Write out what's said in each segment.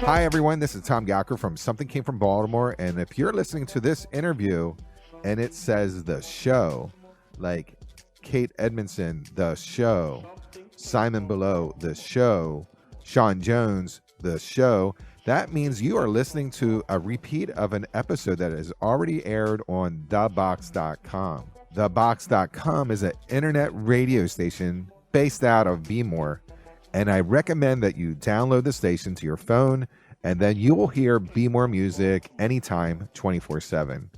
Hi, everyone. This is Tom Gowker from Something Came from Baltimore. And if you're listening to this interview and it says The Show, like Kate Edmondson, The Show, Simon Below, The Show, Sean Jones, The Show, that means you are listening to a repeat of an episode that has already aired on thebox.com. Thebox.com is an internet radio station based out of Bmore. And I recommend that you download the station to your phone, and then you will hear Bmore music anytime, 24/7.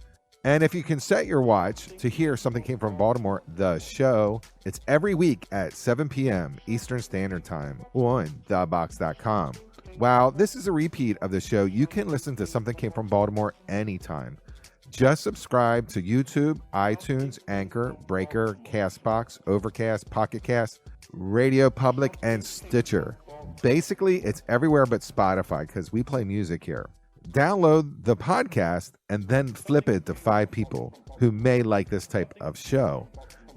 And if you can set your watch to hear Something Came from Baltimore, The Show, it's every week at 7 p.m. Eastern Standard Time on thebox.com. While this is a repeat of the show, you can listen to Something Came from Baltimore anytime. Just subscribe to YouTube, iTunes, Anchor, Breaker, Castbox, Overcast, Pocket Cast, Radio Public, and Stitcher. Basically, it's everywhere but Spotify because we play music here. Download the podcast and then flip it to 5 people who may like this type of show.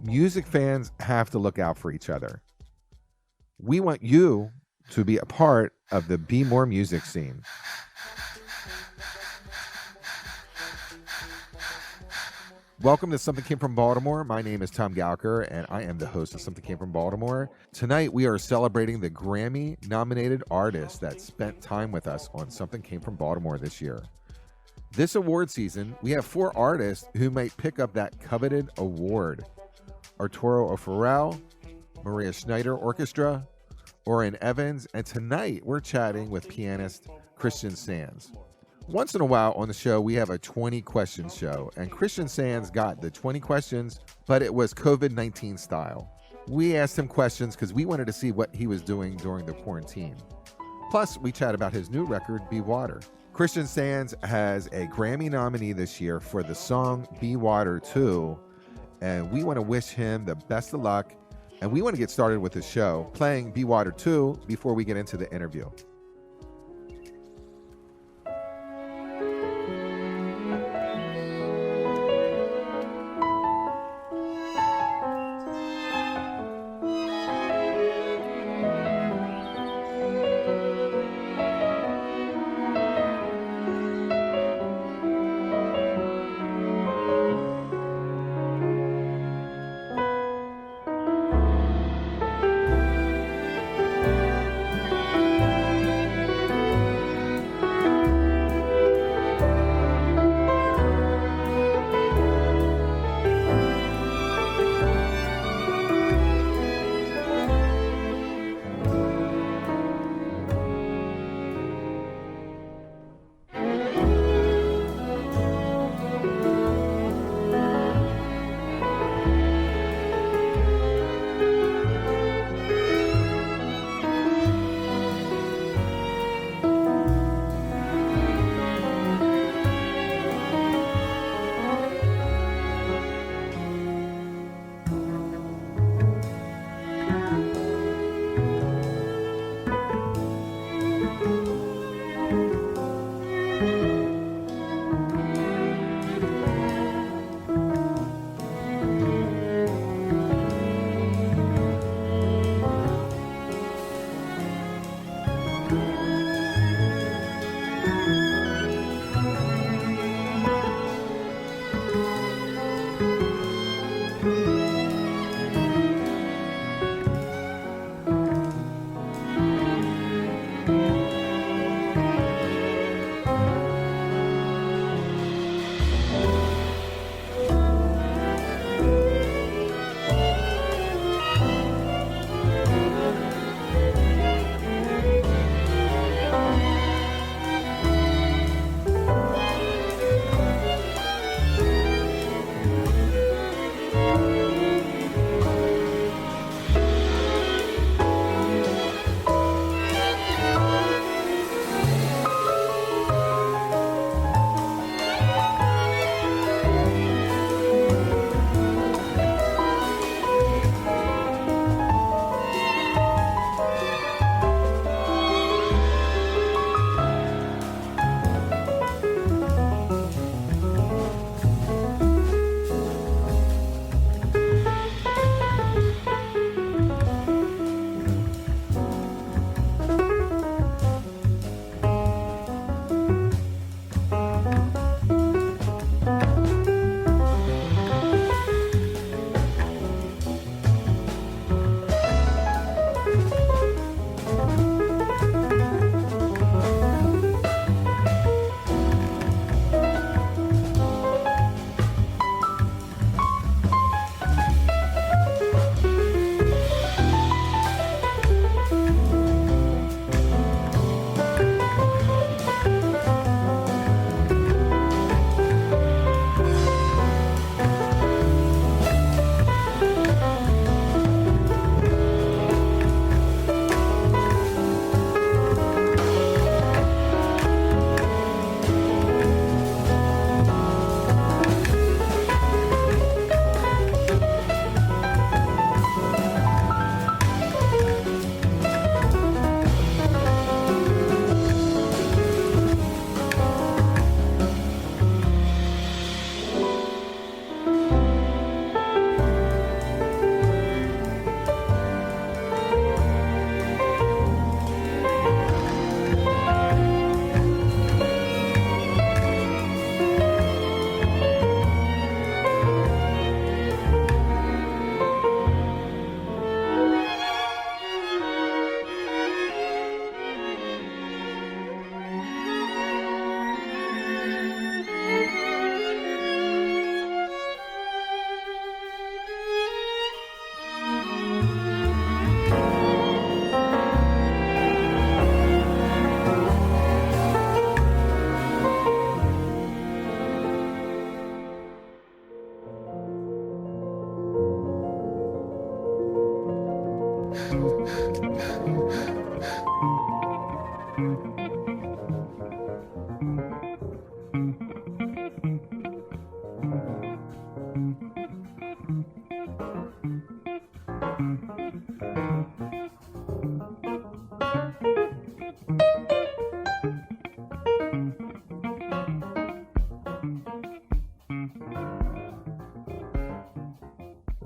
Music fans have to look out for each other. We want you to be a part of the Be More music scene. Welcome to Something Came from Baltimore. My name is Tom Gowker, and I am the host of Something Came from Baltimore. Tonight, we are celebrating the Grammy-nominated artist that spent time with us on Something Came from Baltimore this year. This award season, we have 4 artists who might pick up that coveted award. Arturo O'Farrell, Maria Schneider Orchestra, Orrin Evans, and tonight we're chatting with pianist Christian Sands. Once in a while on the show, we have a 20 questions show, and Christian Sands got the 20 questions, but it was COVID-19 style. We asked him questions because we wanted to see what he was doing during the quarantine. Plus, we chat about his new record, Be Water. Christian Sands has a Grammy nominee this year for the song Be Water 2, and we want to wish him the best of luck, and we want to get started with the show, playing Be Water 2 before we get into the interview.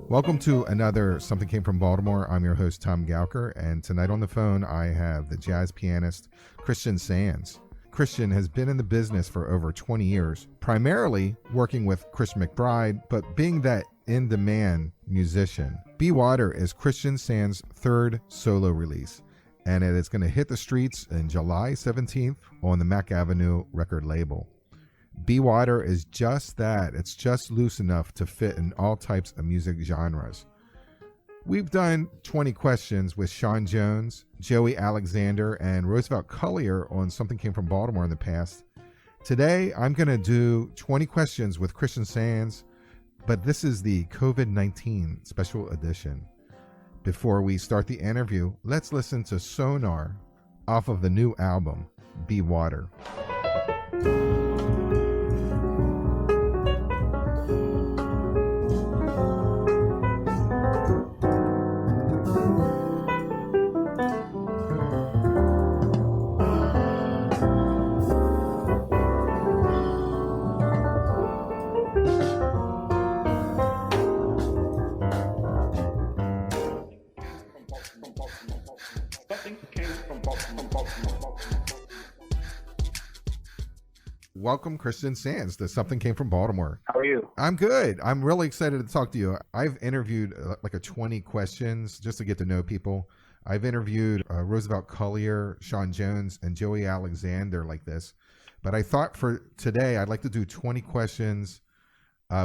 Welcome to another Something Came from Baltimore. I'm your host, Tom Gauker, and tonight on the phone I have the jazz pianist Christian Sands. Christian has been in the business for over 20 years, primarily working with Chris McBride, but being that in-demand musician. Be Water is Christian Sands' third solo release, and it is going to hit the streets in July 17th on the Mack Avenue Record label. Be Water is just that. It's just loose enough to fit in all types of music genres. We've done 20 questions with Sean Jones, Joey Alexander, and Roosevelt Collier on Something Came from Baltimore in the past. Today, I'm going to do 20 questions with Christian Sands, but this is the COVID-19 special edition. Before we start the interview, let's listen to Sonar off of the new album, Be Water. Welcome, Christian Sands, to Something Came from Baltimore. How are you? I'm good. I'm really excited to talk to you. I've interviewed like a 20 questions just to get to know people. I've interviewed Roosevelt Collier, Sean Jones, and Joey Alexander like this. But I thought for today, I'd like to do 20 questions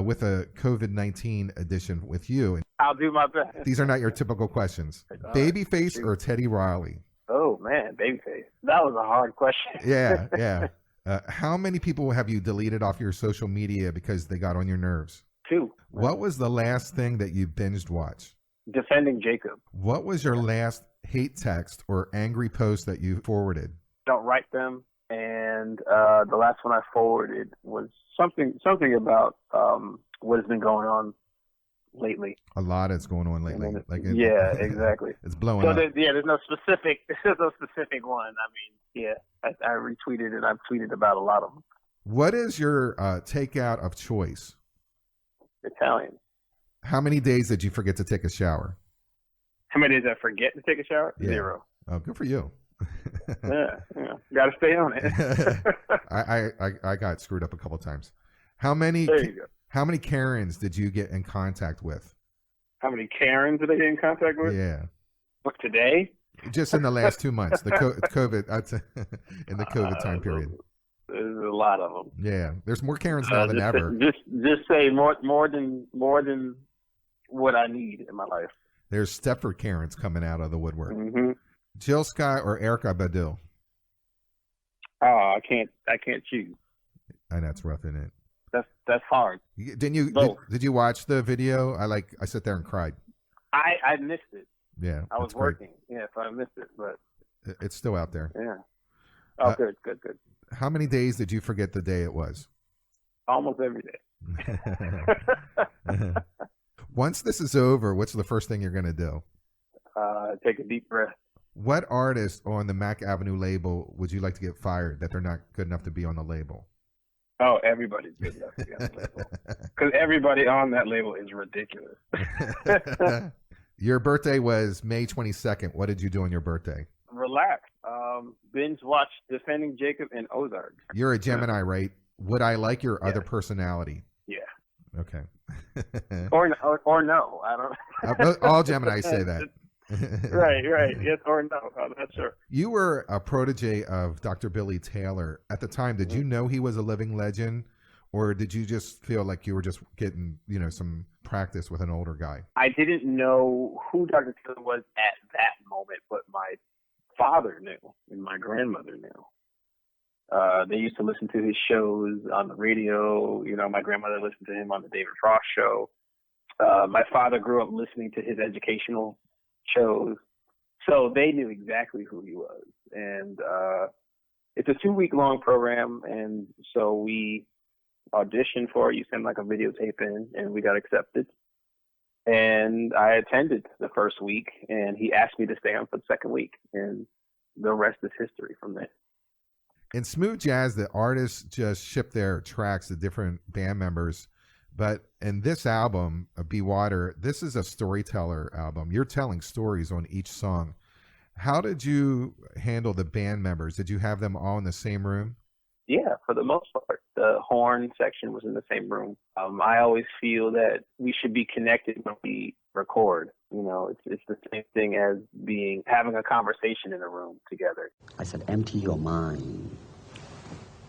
with a COVID-19 edition with you. I'll do my best. These are not your typical questions. Babyface or Teddy Riley? Oh, man, Babyface. That was a hard question. Yeah. How many people have you deleted off your social media because they got on your nerves? 2. What was the last thing that you binged watched? Defending Jacob. What was your last hate text or angry post that you forwarded? Don't write them. And the last one I forwarded was something about what has been going on lately. A lot is going on lately. Yeah, exactly. It's blowing up. There's no specific one. I mean, yeah, I retweeted and I've tweeted about a lot of them. What is your takeout of choice? Italian. How many days did you forget to take a shower? How many days I forget to take a shower? Yeah. 0. Oh, good for you. yeah. Got to stay on it. I got screwed up a couple times. How many Karens did you get in contact with? How many Karens did I get in contact with? Yeah. What, today? Just in the last 2 months, the COVID, in the COVID time period. There's a lot of them. Yeah, there's more Karens now than ever. Just say more than what I need in my life. There's Stepford Karens coming out of the woodwork. Mm-hmm. Jill Scott or Erykah Badu? Oh, I can't choose. And that's rough, isn't it? That's hard. Did you watch the video? I sat there and cried. I missed it. Yeah, I was working. Yeah, so I missed it, but it's still out there. Yeah. Oh, good. How many days did you forget the day it was? Almost every day. Once this is over, what's the first thing you're going to do? Take a deep breath. What artist on the Mack Avenue label would you like to get fired that they're not good enough to be on the label? Oh, everybody's good enough to be on the label. Because everybody on that label is ridiculous. Your birthday was May 22nd. What did you do on your birthday? Relax. Binge watch Defending Jacob and Ozark. You're a Gemini, right? Would I like your other personality? Yeah. Okay. or no. I don't. All Geminis say that. Right. Yes or no. I'm not sure. You were a protege of Dr. Billy Taylor. At the time, did you know he was a living legend? Or did you just feel like you were just getting, some practice with an older guy? I didn't know who Dr. Taylor was at that moment, but my father knew and my grandmother knew. They used to listen to his shows on the radio. My grandmother listened to him on the David Frost show. My father grew up listening to his educational shows. So they knew exactly who he was. And it's a 2-week-long program, and so we auditioned for it. You send like a videotape in, and we got accepted. And I attended the first week, and he asked me to stay on for the second week, and the rest is history from there. In smooth jazz, the artists just ship their tracks to different band members But in this album, Be Water, this is a storyteller album. You're telling stories on each song. How did you handle the band members? Did you have them all in the same room? Yeah, for the most part. The horn section was in the same room. I always feel that we should be connected when we record. You know, it's the same thing as having a conversation in a room together. I said, empty your mind.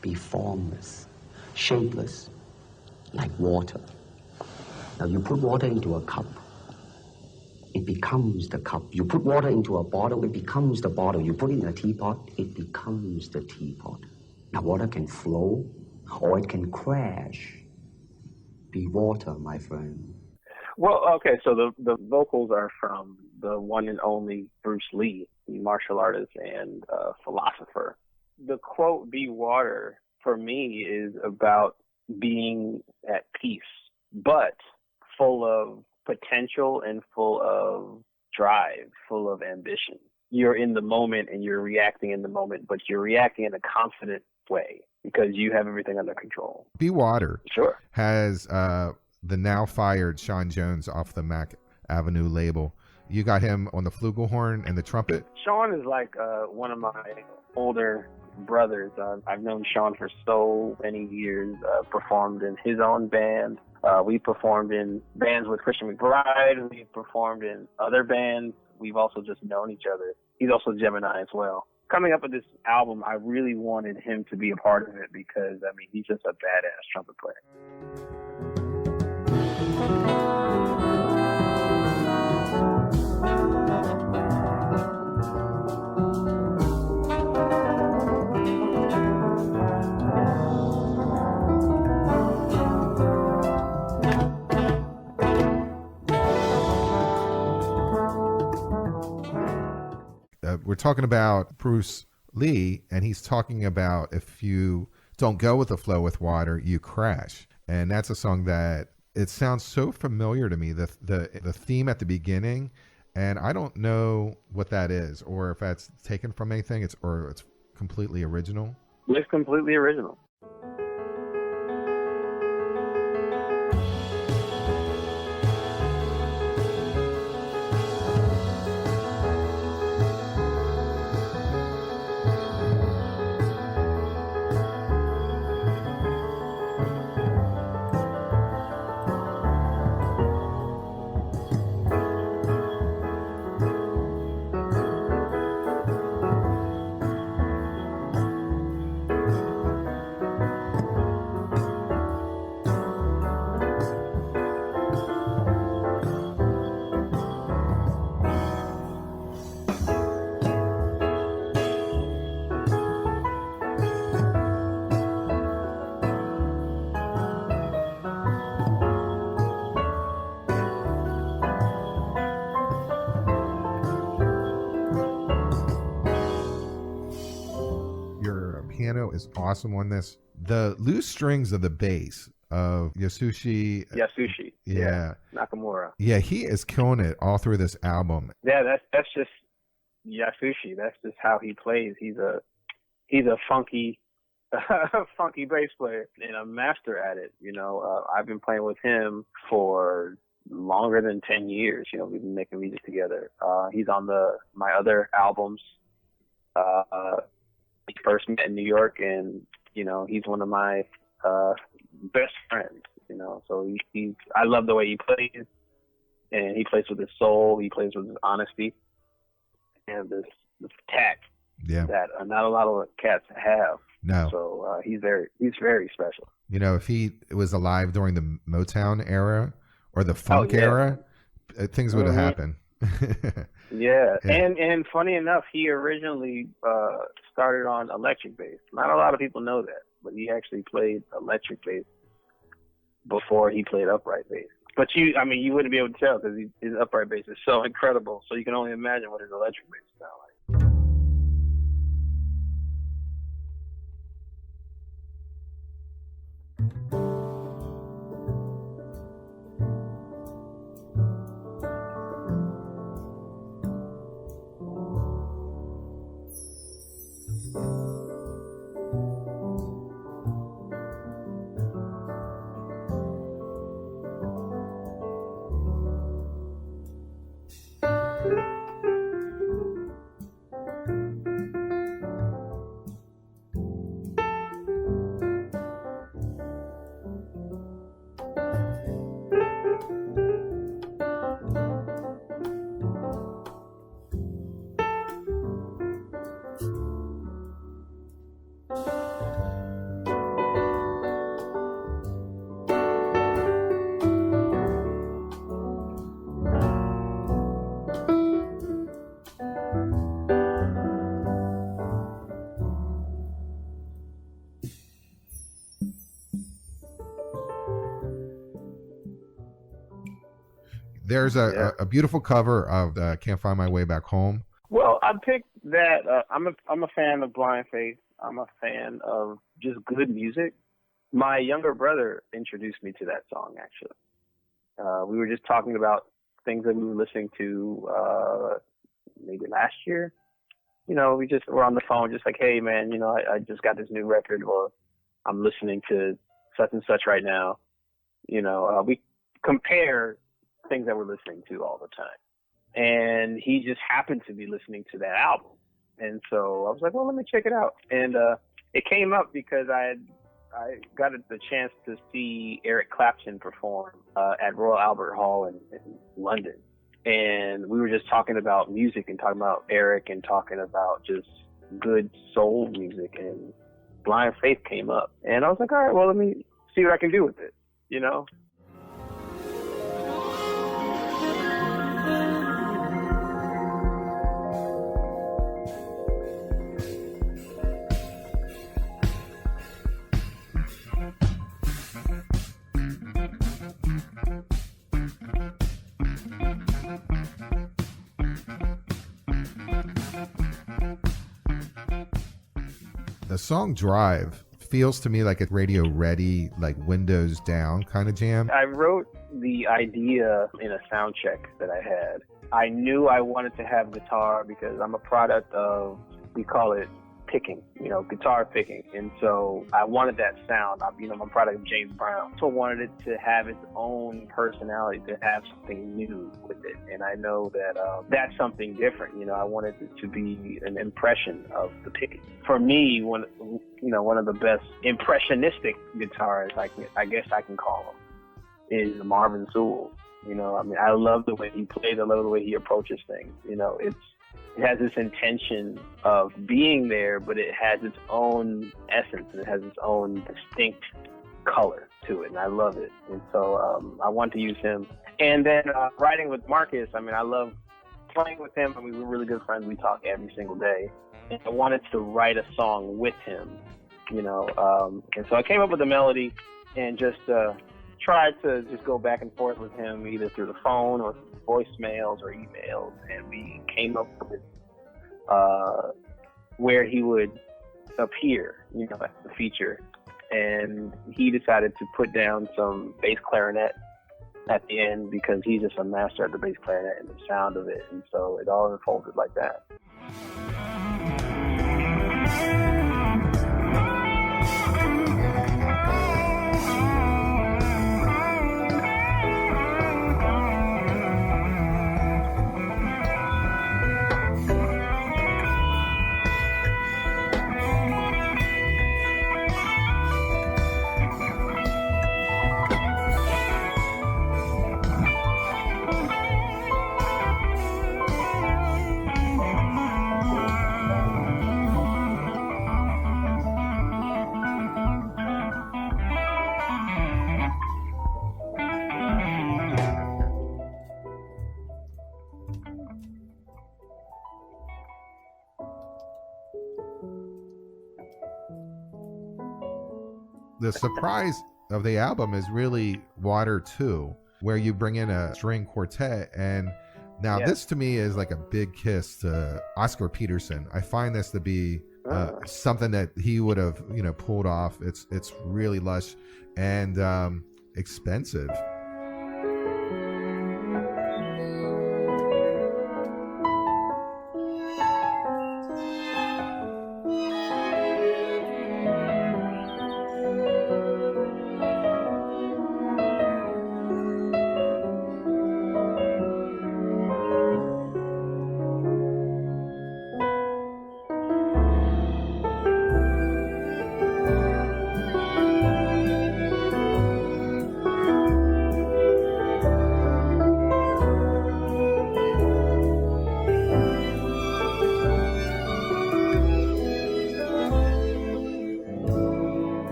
Be formless, shapeless, like water. Now you put water into a cup, it becomes the cup. You put water into a bottle, it becomes the bottle. You put it in a teapot, it becomes the teapot. Now water can flow or it can crash. Be water, my friend. Well, okay, so the vocals are from the one and only Bruce Lee, the martial artist and philosopher. The quote, be water, for me is about being at peace, but full of potential and full of drive, full of ambition. You're in the moment and you're reacting in the moment, but you're reacting in a confident way because you have everything under control. Be Water Sure. has the now fired Sean Jones off the Mack Avenue label. You got him on the flugelhorn and the trumpet. Sean is like one of my older brothers. I've known Sean for so many years. Performed in his own band. We performed in bands with Christian McBride. We've performed in other bands. We've also just known each other. He's also Gemini as well. Coming up with this album, I really wanted him to be a part of it because, I mean, he's just a badass trumpet player. We're talking about Bruce Lee, and he's talking about if you don't go with the flow with water, you crash. And that's a song that it sounds so familiar to me, the theme at the beginning, and I don't know what that is or if that's taken from anything, it's completely original. It's completely original. Piano is awesome on this. The loose strings of the bass of Yasushi. Yeah. Nakamura. Yeah, he is killing it all through this album. Yeah, that's just Yasushi. That's just how he plays. He's a funky funky bass player and a master at it. You know, I've been playing with him for longer than 10 years. You know, we've been making music together. He's on my other albums. We first met in New York, and you know, he's one of my best friends. You know, so I love the way he plays, and he plays with his soul. He plays with his honesty, and this tact that not a lot of cats have. No. So he's very special. You know, if he was alive during the Motown era or the funk era, things would have happened. Yeah, and funny enough, he originally started on electric bass. Not a lot of people know that, but he actually played electric bass before he played upright bass. But you wouldn't be able to tell because his upright bass is so incredible. So you can only imagine what his electric bass sounds like. There's a beautiful cover of Can't Find My Way Back Home. Well, I picked that. I'm a fan of Blind Faith. I'm a fan of just good music. My younger brother introduced me to that song, actually. We were just talking about things that we were listening to maybe last year. You know, we just were on the phone just like, hey, man, you know, I just got this new record, or I'm listening to such and such right now. You know, we compare things that we're listening to all the time. And he just happened to be listening to that album. And so I was like, well, let me check it out. And it came up because I got the chance to see Eric Clapton perform at Royal Albert Hall in London. And we were just talking about music and talking about Eric and talking about just good soul music. And Blind Faith came up. And I was like, all right, well, let me see what I can do with it, you know? The song Drive feels to me like a radio ready, like windows down kind of jam. I wrote the idea in a sound check that I had. I knew I wanted to have guitar because I'm a product of, we call it picking, you know, guitar picking. And so I wanted that sound. I'm a product of James Brown. So I wanted it to have its own personality, to have something new with it. And I know that that's something different. You know, I wanted it to be an impression of the picking. For me, one of the best impressionistic guitarists, I guess I can call him, is Marvin Sewell. You know, I mean, I love the way he plays. I love the way he approaches things. You know, it has this intention of being there, but it has its own essence and it has its own distinct color to it, and I love it. And so I want to use him. And then writing with Marcus, I mean, I love playing with him. I mean, we're really good friends. We talk every single day. And I wanted to write a song with him, you know. And so I came up with a melody and just tried to just go back and forth with him, either through the phone or voicemails or emails, and we came up with where he would appear, you know, as the feature. And he decided to put down some bass clarinet at the end because he's just a master at the bass clarinet and the sound of it. And so it all unfolded like that. The surprise of the album is really Water 2, where you bring in a string quartet. And now this to me is like a big kiss to Oscar Peterson. I find this to be something that he would have, you know, pulled off. It's really lush and expensive.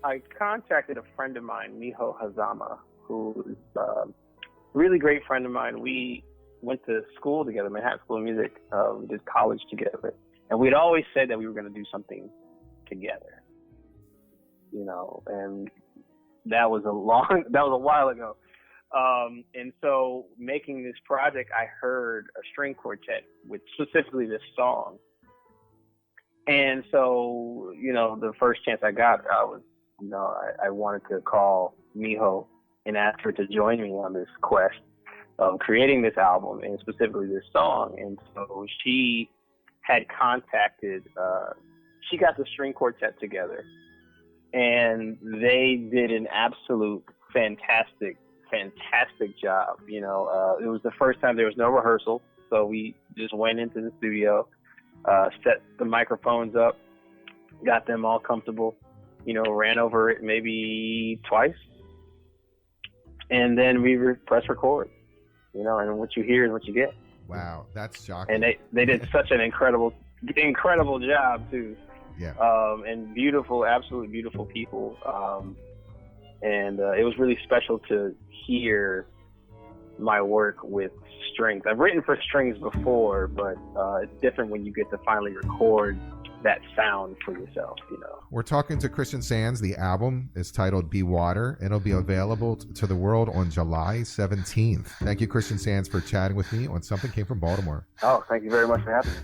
I contacted a friend of mine, Miho Hazama, who is a really great friend of mine. We went to school together, Manhattan School of Music. We did college together. And we'd always said that we were going to do something together, you know. And that was a while ago. And so making this project, I heard a string quartet with specifically this song. And so, the first chance I got, I wanted to call Miho and ask her to join me on this quest of creating this album and specifically this song. And so she had contacted, she got the string quartet together, and they did an absolute fantastic job. It was the first time there was no rehearsal, so we just went into the studio, set the microphones up, got them all comfortable, ran over it maybe twice, and then we press record, and what you hear is what you get. Wow, that's shocking. And they did such an incredible job too. Yeah. And beautiful, absolutely beautiful people. And it was really special to hear my work with strings. I've written for strings before, but it's different when you get to finally record that sound for yourself, We're talking to Christian Sands. The album is titled Be Water, and it'll be available to the world on July 17th. Thank you, Christian Sands, for chatting with me on Something Came from Baltimore. Oh, thank you very much for having me.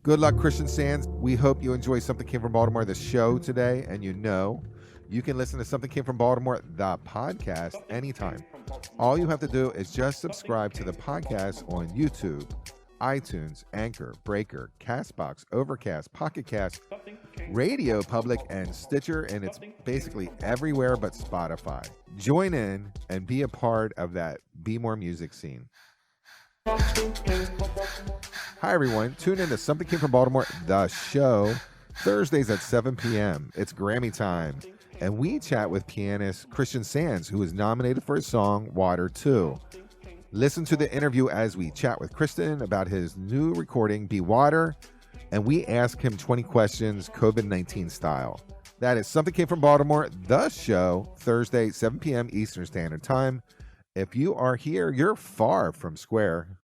Good luck, Christian Sands. We hope you enjoy Something Came from Baltimore, the show today. And you can listen to Something Came from Baltimore, the podcast, anytime. All you have to do is just subscribe to the podcast on YouTube, iTunes, Anchor, Breaker, Castbox, Overcast, Pocket Cast, Radio Public, and Stitcher, and it's basically everywhere but Spotify. Join in and be a part of that Be More Music scene. Hi, everyone. Tune in to Something Came from Baltimore, the show, Thursdays at 7 p.m. It's Grammy time, and we chat with pianist Christian Sands, who is nominated for his song Water 2. Listen to the interview as we chat with Christian about his new recording, Be Water, and we ask him 20 questions, COVID-19 style. That is Something Came from Baltimore, the show, Thursday, 7 p.m. Eastern Standard Time. If you are here, you're far from square.